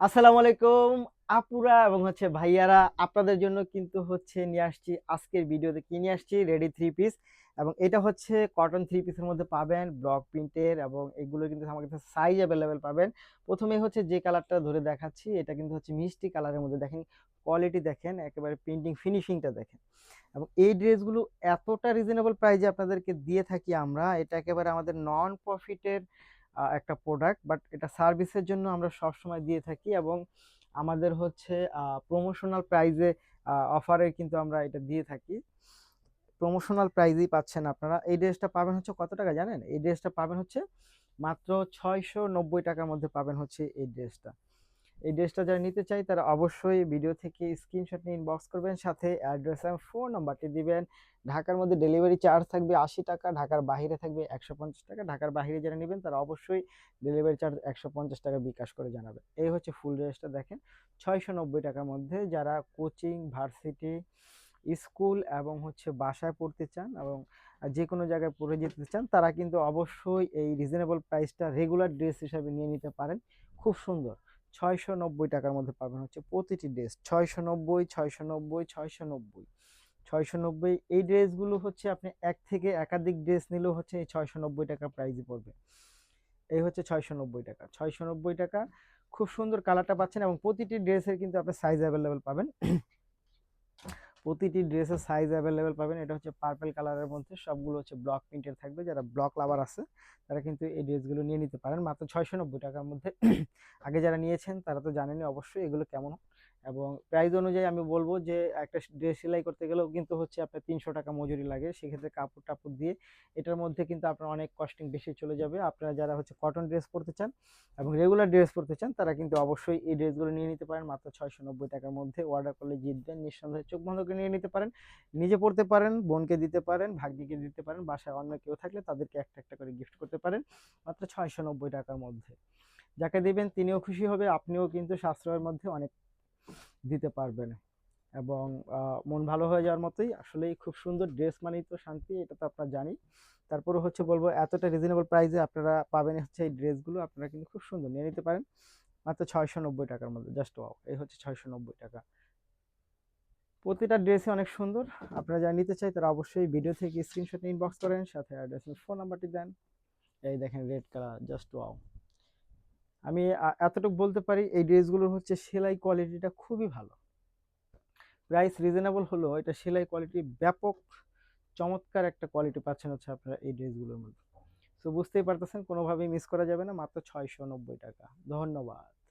আসসালামু আলাইকুম আপুরা এবং ভাইয়ারা, আপনাদের জন্য কিন্তু নিয়ে আসছি আজকের ভিডিওতে কি নিয়ে আসছি, রেডি থ্রি পিস। এবং এটা কটন থ্রি পিসের মধ্যে পাবেন ব্লক প্রিন্টের, এবং এগুলো কিন্তু আমার কাছে সাইজ অ্যাভেলেবেল পাবেন। প্রথমে যে কালারটা ধরে দেখাচ্ছি, এটা কিন্তু মিষ্টি কালারের মধ্যে। দেখেন কোয়ালিটি, দেখেন একেবারে প্রিন্টিং ফিনিশিংটা দেখেন। এবং এই ড্রেসগুলো এতটা রিজনেবল প্রাইসে আপনাদেরকে দিয়ে থাকি আমরা, এটা একেবারে আমাদের নন প্রফিটের একটা প্রোডাক্ট, বাট এটা সার্ভিসের জন্য আমরা সবসময় দিয়ে থাকি। এবং আমাদের প্রমোশনাল প্রাইজে অফারে কিন্তু আমরা এটা দিয়ে থাকি। প্রমোশনাল প্রাইজেই পাচ্ছেন আপনারা। এই ড্রেসটা পাবেন কত টাকা জানেন? এই ড্রেসটা পাবেন মাত্র 690 টাকার মধ্যে পাবেন এই ড্রেসটা। এই ড্রেসটা যারা নিতে চাই তারা অবশ্যই ভিডিও থেকে স্ক্রিনশট নিয়ে ইনবক্স করবেন, সাথে অ্যাড্রেস এবং ফোন নাম্বারটি দিবেন। ঢাকার মধ্যে ডেলিভারি চার্জ থাকবে 80 টাকা, ঢাকার বাইরে থাকবে 150 টাকা। ঢাকার বাইরে যারা নেবেন তারা অবশ্যই ডেলিভারি চার্জ 150 টাকা বিকাশ করে জানাবেন। এই ফুল ড্রেসটা দেখেন 690 টাকার মধ্যে। যারা কোচিং, ভার্সিটি, স্কুল এবং বাসায় পড়তে চান এবং যে কোনো জায়গায় পড়ে যেতে চান, তারা কিন্তু অবশ্যই এই রিজনেবল প্রাইসটা রেগুলার ড্রেস হিসাবে নিয়ে নিতে পারেন। খুব সুন্দর 690 টাকার মধ্যে পাবেন প্রতিটি ড্রেস। 690, 690, 690, 690। এই ড্রেসগুলো আপনি এক থেকে একাধিক ড্রেস নিলেও এই 690 টাকা প্রাইসই পড়বে। এই 690 টাকা, 690 টাকা। খুব সুন্দর কালারটা পাচ্ছেন, এবং প্রতিটি ড্রেসের কিন্তু আপনি সাইজ অ্যাভেলেবেল পাবেন। প্রতিটি ড্রেসের সাইজ অ্যাভেলেবেল পাবেন। এটা পার্পল কালারের মধ্যে, সবগুলো ব্লক প্রিন্টের থাকবে। যারা ব্লক লাভার আছে তারা কিন্তু এই ড্রেসগুলো নিয়ে নিতে পারেন মাত্র 690 টাকার মধ্যে। আগে যারা নিয়েছেন তারা তো জানেনই অবশ্যই এগুলো কেমন। এবং প্রাইস অনুযায়ী আমি বলবো যে একটা ড্রেস সেলাই করতে গেলেও কিন্তু আপনার 300 টাকা মজুরি লাগে। সেক্ষেত্রে কাপড় টাপড় দিয়ে এটার মধ্যে কিন্তু আপনার অনেক কস্টিং বেশি চলে যাবে। আপনারা যারা কটন ড্রেস পরতে চান এবং রেগুলার ড্রেস পরতে চান, তারা কিন্তু অবশ্যই এই ড্রেসগুলো নিয়ে নিতে পারেন মাত্র 690 টাকার মধ্যে। অর্ডার করলে জিতবেন, নিঃসন্দেহে চোখ বন্ধ করে নিয়ে নিতে পারেন। নিজে পড়তে পারেন, বোনকে দিতে পারেন, ভাগ্নিকে দিতে পারেন, বাসায় অন্য কেউ থাকলে তাদেরকে একটা একটা করে গিফট করতে পারেন মাত্র 690 টাকার মধ্যে। যাকে দিবেন তিনিও খুশি হবে, আপনিও কিন্তু সাশ্রয়ের মধ্যে অনেক দিতে পারবেন। এবং মন ভালো হয়ে যাওয়ার মতোই। আসলেই খুব সুন্দর ড্রেস মানেই তো শান্তি, এটা তো আপনারা জানি। তারপরে বলবো এতটা রিজনেবল প্রাইসে আপনারা পাবেন এই ড্রেসগুলো। আপনারা কিন্তু খুব সুন্দর নিয়ে নিতে পারেন মাত্র 690 টাকার মধ্যে। Just wow! এই 690 টাকা। প্রতিটা ড্রেসই অনেক সুন্দর। আপনারা যারা নিতে চাই তারা অবশ্যই ভিডিও থেকে স্ক্রিনশট নিয়ে ইনবক্স করেন, সাথে অ্যাড্রেস এবং ফোন নাম্বারটি দেন। এই দেখেন রেড কালার, জাস্ট ওয়াও! আমি এতটুকু বলতে পারি, এই ড্রেসগুলোর সেলাই কোয়ালিটিটা খুবই ভালো। প্রাইস রিজনেবল হলেও এটা সেলাই কোয়ালিটি ব্যাপক চমৎকার একটা কোয়ালিটি পাচ্ছেন আপনারা এই ড্রেসগুলোর মধ্যে। তো বুঝতেই পারতেছেন, কোনোভাবেই মিস করা যাবে না। মাত্র 690 টাকা। ধন্যবাদ।